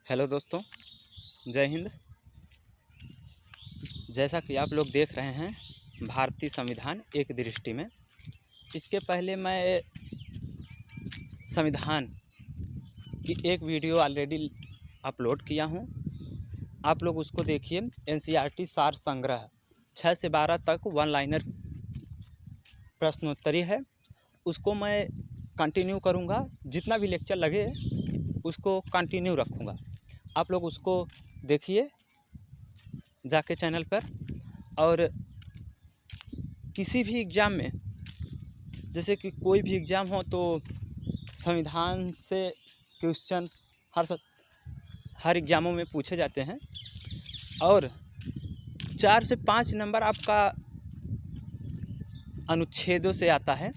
Hello दोस्तों, जय हिंद। जैसा कि आप लोग देख रहे हैं भारतीय संविधान एक दृष्टि में। इसके पहले मैं संविधान की एक वीडियो ऑलरेडी अपलोड किया हूं। आप लोग उसको देखिए। एनसीईआरटी सार संग्रह 6 से 12 तक वन लाइनर प्रश्नोत्तरी है। उसको मैं कंटिन्यू करूंगा, जितना भी लेक्चर लगे उसको कंटिन्यू रखूंगा। आप लोग उसको देखिए जाके चैनल पर। और किसी भी एग्ज़ाम में, जैसे कि कोई भी एग्ज़ाम हो, तो संविधान से क्वेश्चन हर एग्ज़ामों में पूछे जाते हैं। और 4 से 5 नंबर आपका अनुच्छेदों से आता है।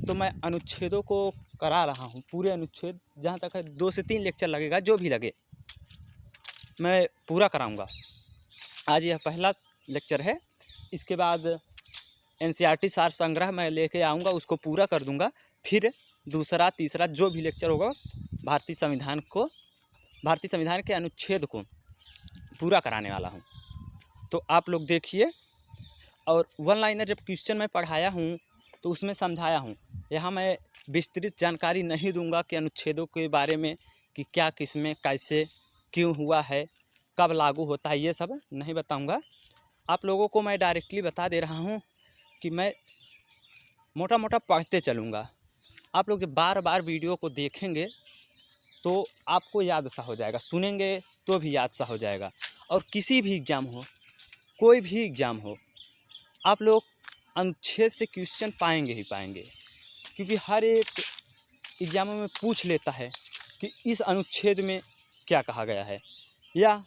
तो मैं अनुच्छेदों को करा रहा हूँ, पूरे अनुच्छेद जहाँ तक है 2 से 3 लेक्चर लगेगा, जो भी लगे मैं पूरा कराऊंगा। आज यह पहला लेक्चर है। इसके बाद एनसीईआरटी सार संग्रह मैं लेके आऊँगा, उसको पूरा कर दूंगा। फिर दूसरा तीसरा जो भी लेक्चर होगा भारतीय संविधान के अनुच्छेद को पूरा कराने वाला हूँ। तो आप लोग देखिए। और वन लाइनर जब क्वेश्चन मैं पढ़ाया हूँ तो उसमें समझाया हूँ। यहाँ मैं विस्तृत जानकारी नहीं दूंगा कि अनुच्छेदों के बारे में, कि क्या किसमें कैसे क्यों हुआ है, कब लागू होता है, ये सब नहीं बताऊंगा। आप लोगों को मैं डायरेक्टली बता दे रहा हूँ कि मैं मोटा मोटा पढ़ते चलूँगा। आप लोग जब बार बार वीडियो को देखेंगे तो आपको याद सा हो जाएगा, सुनेंगे तो भी याद सा हो जाएगा। और किसी भी एग्ज़ाम हो, कोई भी एग्ज़ाम हो, आप लोग अनुच्छेद से क्वेश्चन पाएंगे ही पाएंगे। क्योंकि हर एक एग्ज़ामों में पूछ लेता है कि इस अनुच्छेद में क्या कहा गया है, या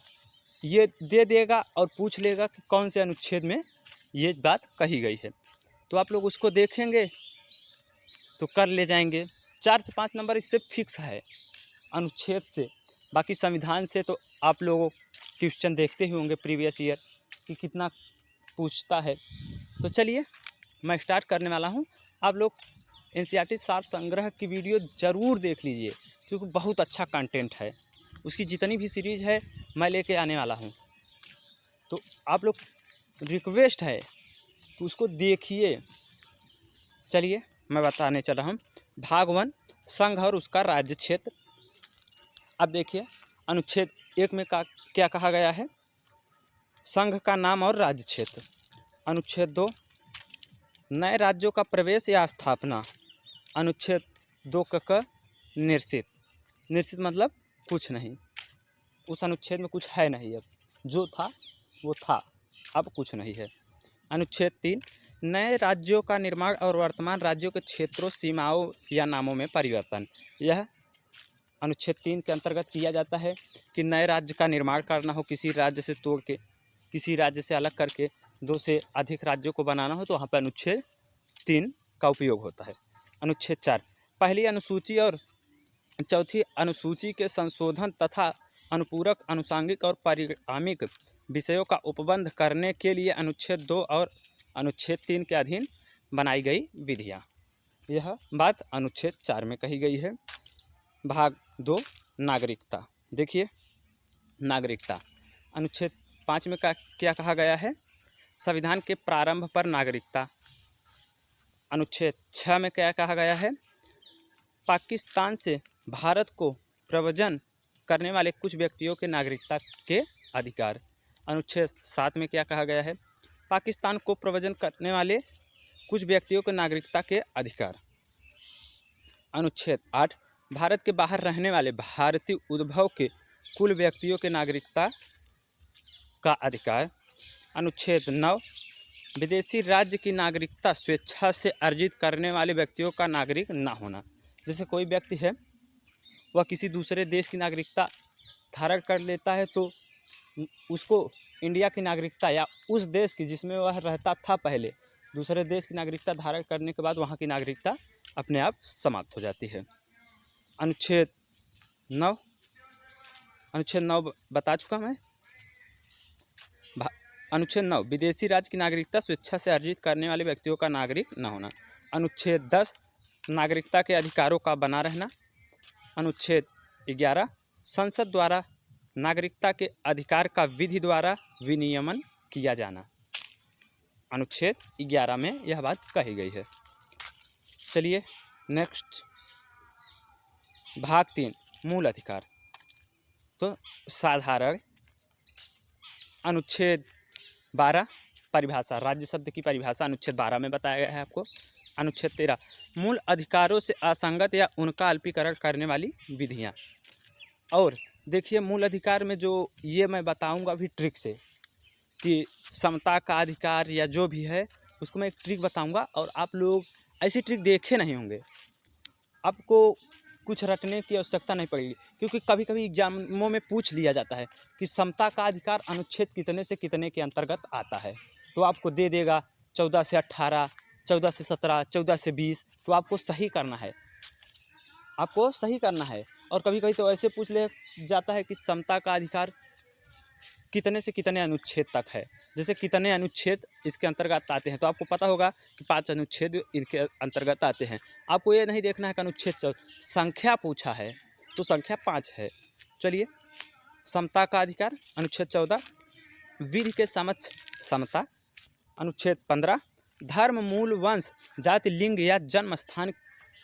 ये दे देगा और पूछ लेगा कि कौन से अनुच्छेद में ये बात कही गई है। तो आप लोग उसको देखेंगे तो कर ले जाएंगे। 4 से 5 नंबर इससे फिक्स है अनुच्छेद से। बाकी संविधान से तो आप लोगों क्वेश्चन देखते ही होंगे प्रीवियस ईयर कि कितना पूछता है। तो चलिए मैं स्टार्ट करने वाला हूँ। आप लोग एनसीईआरटी सार संग्रह की वीडियो ज़रूर देख लीजिए, क्योंकि बहुत अच्छा कंटेंट है। उसकी जितनी भी सीरीज़ है मैं लेके आने वाला हूँ। तो आप लोग रिक्वेस्ट है कि उसको देखिए। चलिए मैं बताने चल रहा हूँ। भाग 1, संघ और उसका राज्य क्षेत्र। अब देखिए अनुच्छेद 1 में क्या कहा गया है। संघ का नाम और राज्य क्षेत्र। अनुच्छेद 2, नए राज्यों का प्रवेश या स्थापना। अनुच्छेद 2 क निर्सित मतलब कुछ नहीं, उस अनुच्छेद में कुछ है नहीं। अब जो था वो था, अब कुछ नहीं है। अनुच्छेद 3, नए राज्यों का निर्माण और वर्तमान राज्यों के क्षेत्रों, सीमाओं या नामों में परिवर्तन। यह अनुच्छेद 3 के अंतर्गत किया जाता है कि नए राज्य का निर्माण करना हो, किसी राज्य से तोड़ के, किसी राज्य से अलग करके 2 से अधिक राज्यों को बनाना हो, तो वहाँ पर अनुच्छेद 3 का उपयोग होता है। अनुच्छेद 4, पहली अनुसूची और चौथी अनुसूची के संशोधन तथा अनुपूरक, अनुषांगिक और परिणामिक विषयों का उपबंध करने के लिए अनुच्छेद 2 और अनुच्छेद 3 के अधीन बनाई गई विधियाँ। यह बात अनुच्छेद 4 में कही गई है। भाग 2, नागरिकता। देखिए नागरिकता, अनुच्छेद 5 में क्या कहा गया है। संविधान के प्रारंभ पर नागरिकता। अनुच्छेद 6 में क्या कहा गया है। पाकिस्तान से भारत को प्रव्रजन करने वाले कुछ व्यक्तियों के नागरिकता के अधिकार। अनुच्छेद 7 में क्या कहा गया है। पाकिस्तान को प्रव्रजन करने वाले कुछ व्यक्तियों के नागरिकता के अधिकार। अनुच्छेद 8, भारत के बाहर रहने वाले भारतीय उद्भव के कुल व्यक्तियों के नागरिकता का अधिकार। अनुच्छेद 9, विदेशी राज्य की नागरिकता स्वेच्छा से अर्जित करने वाले व्यक्तियों का नागरिक न होना। जैसे कोई व्यक्ति है, वह किसी दूसरे देश की नागरिकता धारण कर लेता है, तो उसको इंडिया की नागरिकता या उस देश की जिसमें वह रहता था पहले, दूसरे देश की नागरिकता धारण करने के बाद वहाँ की नागरिकता अपने आप समाप्त हो जाती है। अनुच्छेद 9 बता चुका मैं। अनुच्छेद 9, विदेशी राज्य की नागरिकता स्वेच्छा से अर्जित करने वाले व्यक्तियों का नागरिक न होना। अनुच्छेद 10, नागरिकता के अधिकारों का बना रहना। अनुच्छेद 11, संसद द्वारा नागरिकता के अधिकार का विधि द्वारा विनियमन किया जाना। अनुच्छेद 11 में यह बात कही गई है। चलिए नेक्स्ट भाग 3 मूल अधिकार। तो साधारण अनुच्छेद 12 परिभाषा, राज्य शब्द की परिभाषा अनुच्छेद 12 में बताया गया है आपको। अनुच्छेद 13 मूल अधिकारों से असंगत या उनका अल्पीकरण करने वाली विधियां। और देखिए मूल अधिकार में जो ये मैं बताऊंगा अभी ट्रिक से कि समता का अधिकार या जो भी है उसको मैं एक ट्रिक बताऊंगा, और आप लोग ऐसी ट्रिक देखे नहीं होंगे, आपको कुछ रटने की आवश्यकता नहीं पड़ेगी, क्योंकि कभी कभी एग्जामों में पूछ लिया जाता है कि समता का अधिकार अनुच्छेद कितने से कितने के अंतर्गत आता है। तो आपको दे देगा 14 से 18, 14 से 17, 14 से 20, तो आपको सही करना है, आपको सही करना है। और कभी कभी तो ऐसे पूछ ले जाता है कि समता का अधिकार कितने से कितने अनुच्छेद तक है, जैसे कितने अनुच्छेद इसके अंतर्गत आते हैं, तो आपको पता होगा कि 5 अनुच्छेद इनके अंतर्गत आते हैं। आपको ये नहीं देखना है कि अनुच्छेद संख्या पूछा है तो संख्या 5 है। चलिए समता का अधिकार अनुच्छेद 14, विधि के समक्ष समता अनुच्छेद 15, धर्म, मूल, वंश, जाति, लिंग या जन्म स्थान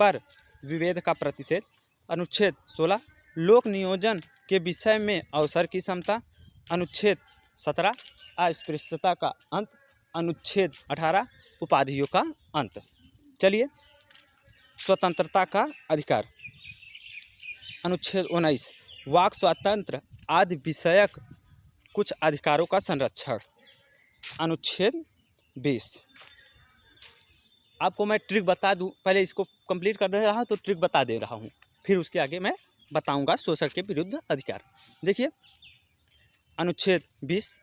पर विभेद का प्रतिषेध अनुच्छेद 16, लोक नियोजन के विषय में अवसर की समता अनुच्छेद 17, अस्पृश्यता का अंत अनुच्छेद 18, उपाधियों का अंत। चलिए स्वतंत्रता का अधिकार अनुच्छेद 19, वाक स्वातंत्र आदि विषयक कुछ अधिकारों का संरक्षण अनुच्छेद 20। आपको मैं ट्रिक बता दूं, पहले इसको कंप्लीट कर दे रहा हूं तो ट्रिक बता दे रहा हूं, फिर उसके आगे मैं बताऊंगा शोषण के विरुद्ध अधिकार। देखिए अनुच्छेद 20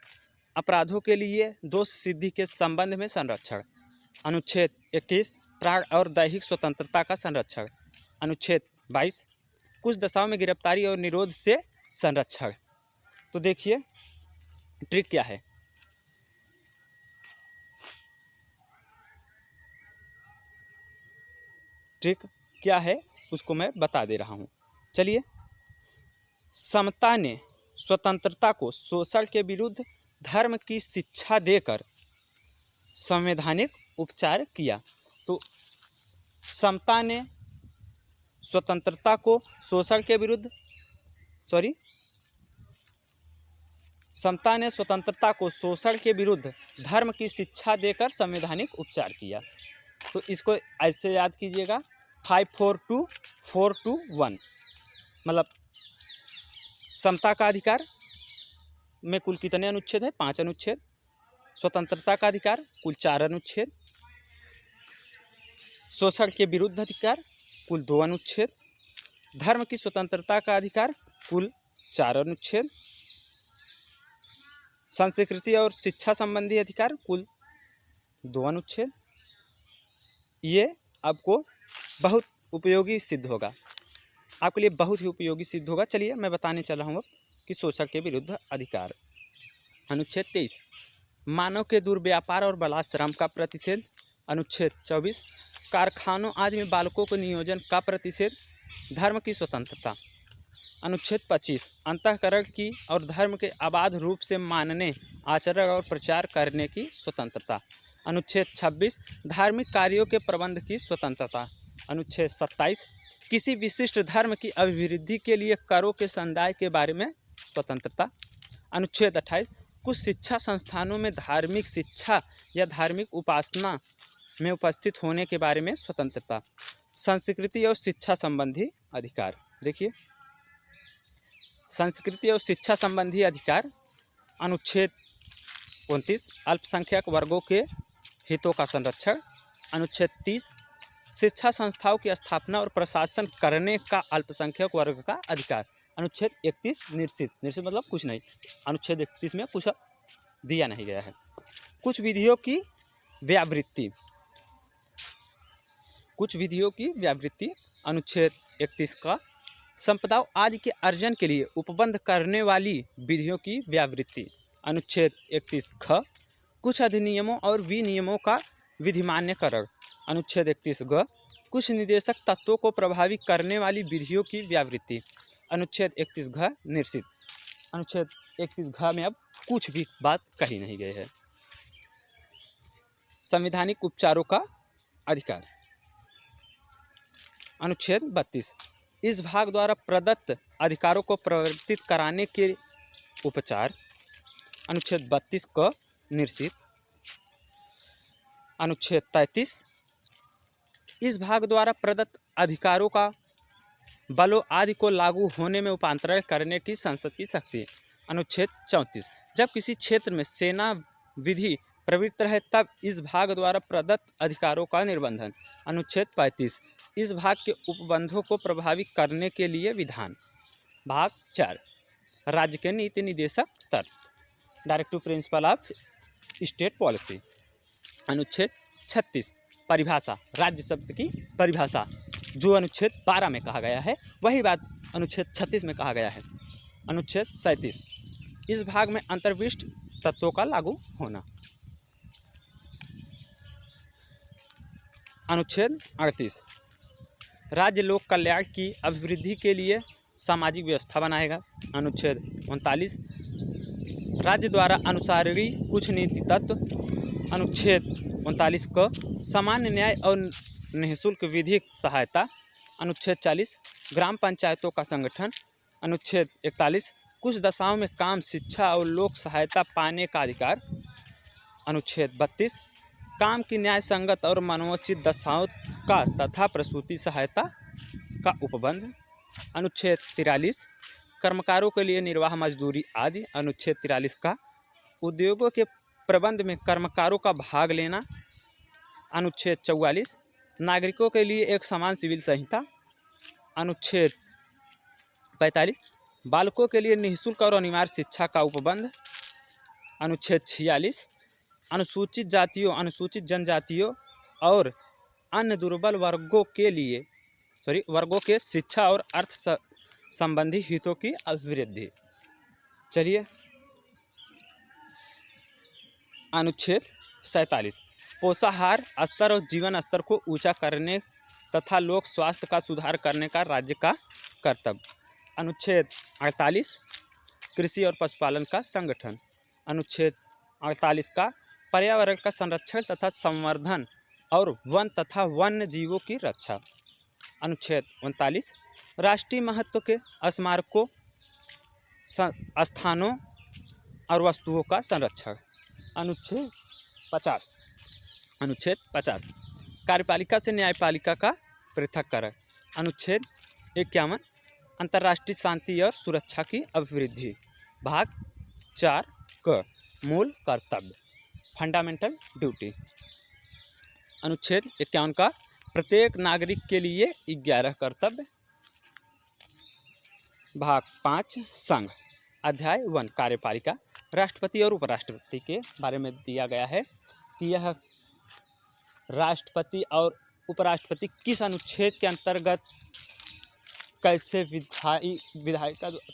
अपराधों के लिए दोष सिद्धि के संबंध में संरक्षण अनुच्छेद 21 प्राण और दैहिक स्वतंत्रता का संरक्षण अनुच्छेद 22 कुछ दशाओं में गिरफ्तारी और निरोध से संरक्षण। तो देखिए ट्रिक क्या है। ट्रिक क्या है उसको मैं बता दे रहा हूँ। चलिए समता ने स्वतंत्रता को शोषण के विरुद्ध धर्म की शिक्षा देकर संवैधानिक उपचार किया। तो समता ने स्वतंत्रता को शोषण के विरुद्ध समता ने स्वतंत्रता को शोषण के विरुद्ध धर्म की शिक्षा देकर संवैधानिक उपचार किया। तो इसको ऐसे याद कीजिएगा 542 421, मतलब समता का अधिकार में कुल कितने अनुच्छेद है? 5 अनुच्छेद। स्वतंत्रता का अधिकार कुल 4 अनुच्छेद। शोषण के विरुद्ध अधिकार कुल 2 अनुच्छेद। धर्म की स्वतंत्रता का अधिकार कुल 4 अनुच्छेद। संस्कृति और शिक्षा संबंधी अधिकार कुल 2 अनुच्छेद। ये आपको बहुत उपयोगी सिद्ध होगा, आपके लिए बहुत ही उपयोगी सिद्ध होगा। चलिए मैं बताने चला हूँ कि शोषण के विरुद्ध अधिकार अनुच्छेद 23 मानव के दुर्व्यापार और बलात्श्रम का प्रतिषेध अनुच्छेद 24 कारखानों आदि में बालकों के नियोजन का प्रतिषेध। धर्म की स्वतंत्रता अनुच्छेद 25 अंतःकरण की और धर्म के अबाध रूप से मानने, आचरण और प्रचार करने की स्वतंत्रता। अनुच्छेद 26 धार्मिक कार्यों के प्रबंध की स्वतंत्रता। अनुच्छेद 27 किसी विशिष्ट धर्म की अभिवृद्धि के लिए करों के संदाय के बारे में स्वतंत्रता। अनुच्छेद 28 कुछ शिक्षा संस्थानों में धार्मिक शिक्षा या धार्मिक उपासना में उपस्थित होने के बारे में स्वतंत्रता। संस्कृति और शिक्षा संबंधी अधिकार। देखिए संस्कृति और शिक्षा संबंधी अधिकार अनुच्छेद 29 अल्पसंख्यक वर्गों के हितों का संरक्षण। अनुच्छेद 30 शिक्षा संस्थाओं की स्थापना और प्रशासन करने का अल्पसंख्यक वर्ग का अधिकार। अनुच्छेद 31 निश्चित मतलब कुछ नहीं। अनुच्छेद 31 में कुछ दिया नहीं गया है। कुछ विधियों की व्यावृत्ति अनुच्छेद 31 का संपदाओं आदि के अर्जन के लिए उपबंध करने वाली विधियों की व्यावृत्ति। अनुच्छेद 31 ख कुछ अधिनियमों और विनियमों का विधिमान्यकरण। अनुच्छेद 31 ग कुछ निदेशक तत्वों को प्रभावित करने वाली विधियों की व्यावृत्ति। अनुच्छेद 31 घ निश्चित अनुच्छेद 31 घ में अब कुछ भी बात कही नहीं गई है। संवैधानिक उपचारों का अधिकार, अनुच्छेद 32 इस भाग द्वारा प्रदत्त अधिकारों को प्रवर्तित कराने के उपचार, अनुच्छेद 32 क निश्चित। अनुच्छेद 33 इस भाग द्वारा प्रदत्त अधिकारों का बलों आदि को लागू होने में उपांतरण करने की संसद की शक्ति। अनुच्छेद 34 जब किसी क्षेत्र में सेना विधि प्रवृत्त रहे तब इस भाग द्वारा प्रदत्त अधिकारों का निर्बंधन। अनुच्छेद 35 इस भाग के उपबंधों को प्रभावी करने के लिए विधान। भाग 4 राज्य के नीति निदेशक तर्क, directive principle of state policy. अनुच्छेद 36 परिभाषा, राज्य शब्द की परिभाषा जो अनुच्छेद 12 में कहा गया है वही बात अनुच्छेद 36 में कहा गया है। अनुच्छेद 37 इस भाग में अंतर्विष्ट तत्वों का लागू होना। अनुच्छेद 38 राज्य लोक कल्याण की अभिवृद्धि के लिए सामाजिक व्यवस्था बनाएगा। अनुच्छेद 39 राज्य द्वारा अनुसारी कुछ नीति तत्व। अनुच्छेद 39 क सामान्य न्याय और निःशुल्क विधिक सहायता। अनुच्छेद 40 ग्राम पंचायतों का संगठन। अनुच्छेद 41 कुछ दशाओं में काम, शिक्षा और लोक सहायता पाने का अधिकार। अनुच्छेद 32 काम की न्याय संगत और मनोचित दशाओं का तथा प्रसूति सहायता का उपबंध। अनुच्छेद 43 कर्मकारों के लिए निर्वाह मजदूरी आदि। अनुच्छेद 43 का उद्योगों के प्रबंध में कर्मकारों का भाग लेना। अनुच्छेद 44 नागरिकों के लिए एक समान सिविल संहिता। अनुच्छेद 45 बालकों के लिए निःशुल्क और अनिवार्य शिक्षा का उपबंध। अनुच्छेद 46 अनुसूचित जातियों, अनुसूचित जनजातियों और अन्य दुर्बल वर्गों के शिक्षा और अर्थ संबंधी हितों की अभिवृद्धि। चलिए अनुच्छेद 47 पोषाहार स्तर और जीवन स्तर को ऊंचा करने तथा लोक स्वास्थ्य का सुधार करने का राज्य का कर्तव्य। अनुच्छेद 48 कृषि और पशुपालन का संगठन। अनुच्छेद 48 का पर्यावरण का संरक्षण तथा संवर्धन और वन तथा वन्य जीवों की रक्षा। अनुच्छेद 39 राष्ट्रीय महत्व के स्मारकों, स्थानों और वस्तुओं का संरक्षण। अनुच्छेद 50 कार्यपालिका से न्यायपालिका का पृथक्करण। अनुच्छेद 51 अंतर्राष्ट्रीय शांति और सुरक्षा की अभिवृद्धि। भाग 4 क मूल कर्तव्य, फंडामेंटल ड्यूटी। अनुच्छेद 51 का प्रत्येक नागरिक के लिए 11 कर्तव्य। भाग 5 संघ, अध्याय 1 कार्यपालिका। राष्ट्रपति और उपराष्ट्रपति के बारे में दिया गया है कि यह राष्ट्रपति और उपराष्ट्रपति किस अनुच्छेद के अंतर्गत कैसे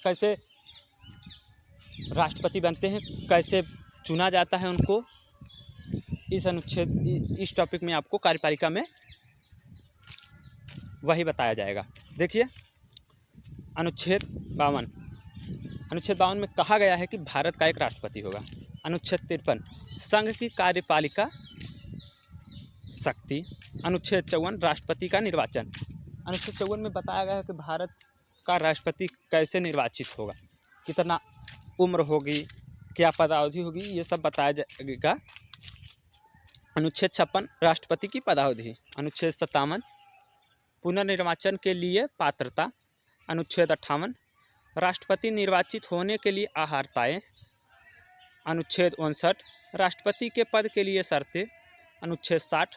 कैसे राष्ट्रपति बनते हैं, कैसे चुना जाता है उनको। इस टॉपिक में आपको कार्यपालिका में वही बताया जाएगा। देखिए अनुच्छेद 52 में कहा गया है कि भारत का एक राष्ट्रपति होगा। अनुच्छेद 53 संघ की कार्यपालिका शक्ति। अनुच्छेद 54 राष्ट्रपति का निर्वाचन। अनुच्छेद 54 में बताया गया है कि भारत का राष्ट्रपति कैसे निर्वाचित होगा, कितना उम्र होगी, क्या पदावधि होगी, ये सब बताया जाएगा। अनुच्छेद 56 राष्ट्रपति की पदावधि। अनुच्छेद 57 पुनर्निर्वाचन के लिए पात्रता। अनुच्छेद 58 राष्ट्रपति निर्वाचित होने के लिए अहर्ताएँ। अनुच्छेद 59 राष्ट्रपति के पद के लिए शर्तें। अनुच्छेद 60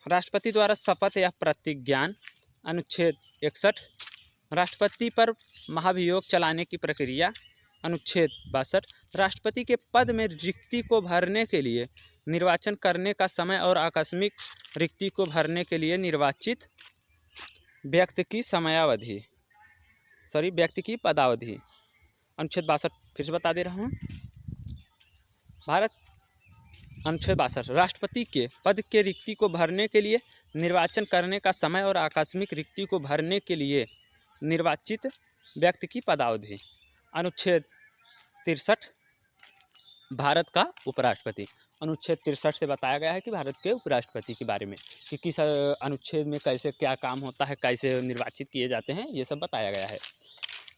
राष्ट्रपति द्वारा शपथ या प्रतिज्ञान। अनुच्छेद 61 राष्ट्रपति पर महाभियोग चलाने की प्रक्रिया। अनुच्छेद 62 राष्ट्रपति के पद में रिक्ति को भरने के लिए निर्वाचन करने का समय और आकस्मिक रिक्ति को भरने के लिए निर्वाचित व्यक्ति की पदावधि। अनुच्छेद 62 फिर से बता दे रहा हूँ। अनुच्छेद 62 राष्ट्रपति के पद के रिक्ति को भरने के लिए निर्वाचन करने का समय और आकस्मिक रिक्ति को भरने के लिए निर्वाचित व्यक्ति की पदावधि। अनुच्छेद 63 भारत का उपराष्ट्रपति। अनुच्छेद 63 से बताया गया है कि भारत के उपराष्ट्रपति के बारे में कि किस अनुच्छेद में कैसे क्या काम होता है, कैसे निर्वाचित किए जाते हैं, ये सब बताया गया है।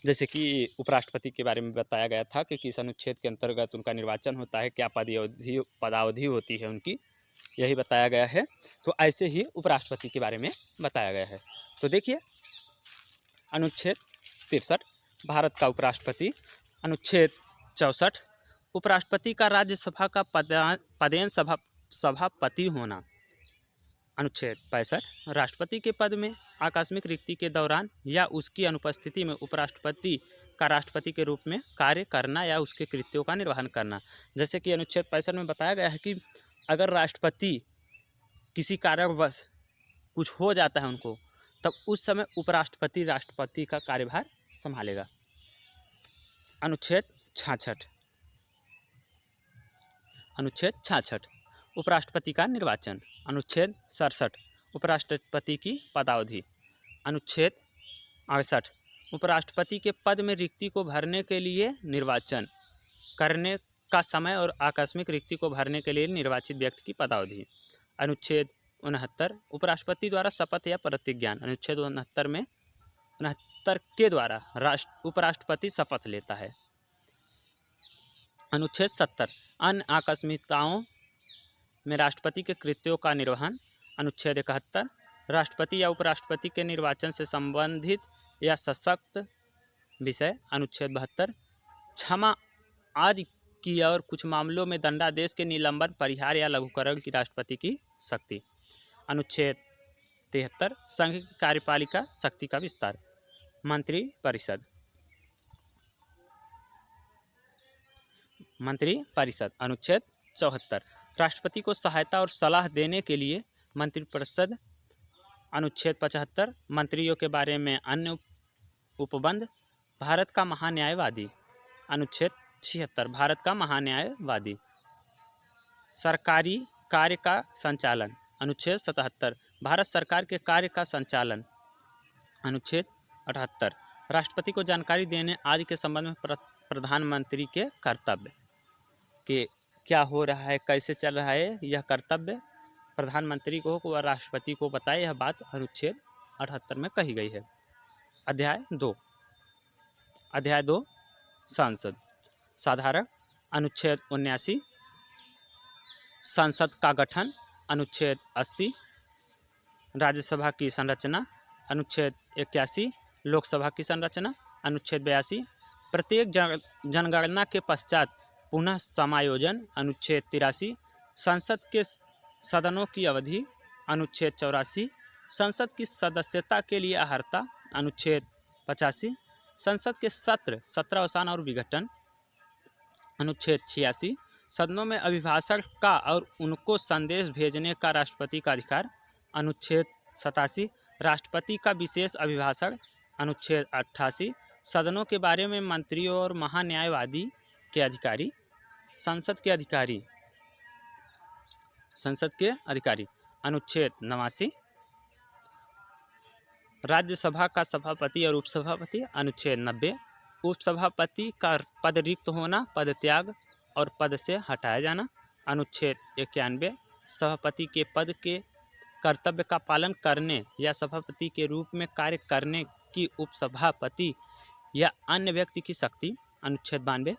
जैसे कि उपराष्ट्रपति के बारे में बताया गया था कि किस अनुच्छेद के अंतर्गत उनका निर्वाचन होता है, क्या पदावधि होती है उनकी, यही बताया गया है। तो ऐसे ही उपराष्ट्रपति के बारे में बताया गया है। तो देखिए अनुच्छेद 63 भारत का उपराष्ट्रपति। अनुच्छेद 64 उपराष्ट्रपति का राज्यसभा का पदेन सभापति होना। अनुच्छेद 65 राष्ट्रपति के पद में आकस्मिक रिक्ति के दौरान या उसकी अनुपस्थिति में उपराष्ट्रपति का राष्ट्रपति के रूप में कार्य करना या उसके कृत्यों का निर्वहन करना। जैसे कि अनुच्छेद 65 में बताया गया है कि अगर राष्ट्रपति किसी कारणवश कुछ हो जाता है उनको, तब उस समय उपराष्ट्रपति राष्ट्रपति का कार्यभार संभालेगा। अनुच्छेद 66 उपराष्ट्रपति का निर्वाचन। अनुच्छेद 67 उपराष्ट्रपति की पदावधि। अनुच्छेद 68 उपराष्ट्रपति के पद में रिक्ति को भरने के लिए निर्वाचन करने का समय और आकस्मिक रिक्ति को भरने के लिए निर्वाचित व्यक्ति की पदावधि। अनुच्छेद 69 उपराष्ट्रपति द्वारा शपथ या प्रतिज्ञान। अनुच्छेद 69 के द्वारा उपराष्ट्रपति शपथ लेता है। अनुच्छेद 70 अन्य आकस्मिकताओं में राष्ट्रपति के कृत्यों का निर्वहन। अनुच्छेद 71 राष्ट्रपति या उपराष्ट्रपति के निर्वाचन से संबंधित या सशक्त विषय। अनुच्छेद 72 क्षमा आदि की और कुछ मामलों में दंडादेश के निलंबन, परिहार या लघुकरण की राष्ट्रपति की शक्ति। अनुच्छेद 73 संघ की कार्यपालिका शक्ति का विस्तार। मंत्रिपरिषद। अनुच्छेद 74 राष्ट्रपति को सहायता और सलाह देने के लिए मंत्रिपरिषद। अनुच्छेद 75 मंत्रियों के बारे में अन्य उपबंध। भारत का महान्यायवादी। अनुच्छेद 76 भारत का महान्यायवादी। सरकारी कार्य का संचालन। अनुच्छेद 77 भारत सरकार के कार्य का संचालन। अनुच्छेद 78 राष्ट्रपति को जानकारी देने आदि के संबंध में प्रधानमंत्री के कर्तव्य कि क्या हो रहा है, कैसे चल रहा है, यह कर्तव्य प्रधानमंत्री को व राष्ट्रपति को बताए। यह बात अनुच्छेद 78 में कही गई है। अध्याय 2 संसद साधारण। अनुच्छेद 79 संसद का गठन। अनुच्छेद 80 राज्यसभा की संरचना। अनुच्छेद 81 लोकसभा की संरचना। अनुच्छेद 82 प्रत्येक जनगणना के पश्चात पुनः समायोजन। अनुच्छेद 83 संसद के सदनों की अवधि। अनुच्छेद 84 संसद की सदस्यता के लिए अर्हता। अनुच्छेद 85 संसद के सत्र सत्रावसान और विघटन। अनुच्छेद 86 सदनों में अभिभाषण का और उनको संदेश भेजने का राष्ट्रपति का अधिकार। अनुच्छेद 87 राष्ट्रपति का विशेष अभिभाषण। अनुच्छेद 88 सदनों के बारे में मंत्रियों और महान्यायवादी के अधिकारी। संसद के अधिकारी। अनुच्छेद 89 राज्यसभा का सभापति और उपसभापति। अनुच्छेद 90 उपसभापति का पद रिक्त होना, पद त्याग और पद से हटाया जाना। अनुच्छेद 91 सभापति के पद के कर्तव्य का पालन करने या सभापति के रूप में कार्य करने की उपसभापति या अन्य व्यक्ति की शक्ति। अनुच्छेद 92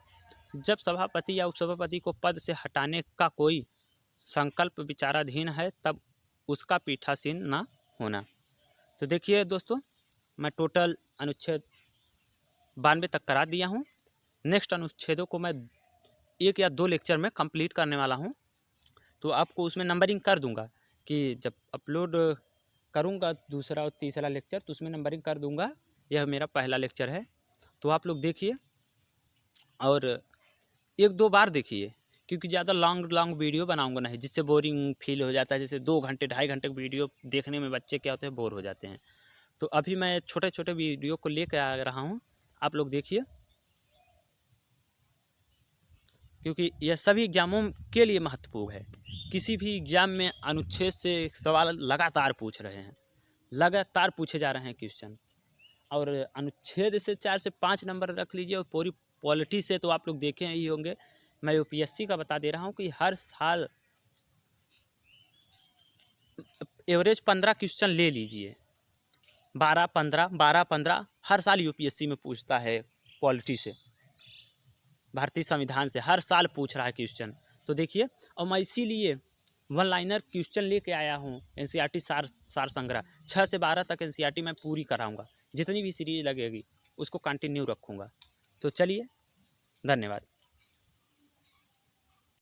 जब सभापति या उपसभापति को पद से हटाने का कोई संकल्प विचाराधीन है तब उसका पीठासीन न होना। तो देखिए दोस्तों, मैं टोटल अनुच्छेद 92 तक करा दिया हूँ। नेक्स्ट अनुच्छेदों को मैं 1 या 2 लेक्चर में कंप्लीट करने वाला हूँ, तो आपको उसमें नंबरिंग कर दूंगा कि जब अपलोड करूँगा दूसरा और तीसरा लेक्चर तो उसमें नंबरिंग कर दूंगा। यह मेरा पहला लेक्चर है, तो आप लोग देखिए और 1-2 बार देखिए, क्योंकि ज़्यादा लॉन्ग वीडियो बनाऊंगा नहीं, जिससे बोरिंग फील हो जाता है। जैसे 2 घंटे 2.5 घंटे वीडियो देखने में बच्चे क्या होते हैं, बोर हो जाते हैं। तो अभी मैं छोटे छोटे वीडियो को लेकर आ रहा हूँ, आप लोग देखिए, क्योंकि यह सभी एग्जामों के लिए महत्वपूर्ण है। किसी भी एग्जाम में अनुच्छेद से सवाल लगातार पूछ रहे हैं, लगातार पूछे जा रहे हैं क्वेश्चन, और अनुच्छेद से 4 से 5 नंबर रख लीजिए और पॉलिटी से तो आप लोग देखे ही होंगे। मैं यूपीएससी का बता दे रहा हूँ कि हर साल एवरेज 15 क्वेश्चन ले लीजिए, 12-15 हर साल यूपीएससी में पूछता है पॉलिटी से, भारतीय संविधान से हर साल पूछ रहा है क्वेश्चन। तो देखिए, और मैं इसीलिए वन लाइनर क्वेश्चन लेके आया हूँ। एनसीईआरटी सार संग्रह 6 से 12 तक एनसीईआरटी मैं पूरी कराऊंगा, जितनी भी सीरीज लगेगी उसको कंटिन्यू रखूँगा। तो चलिए, धन्यवाद।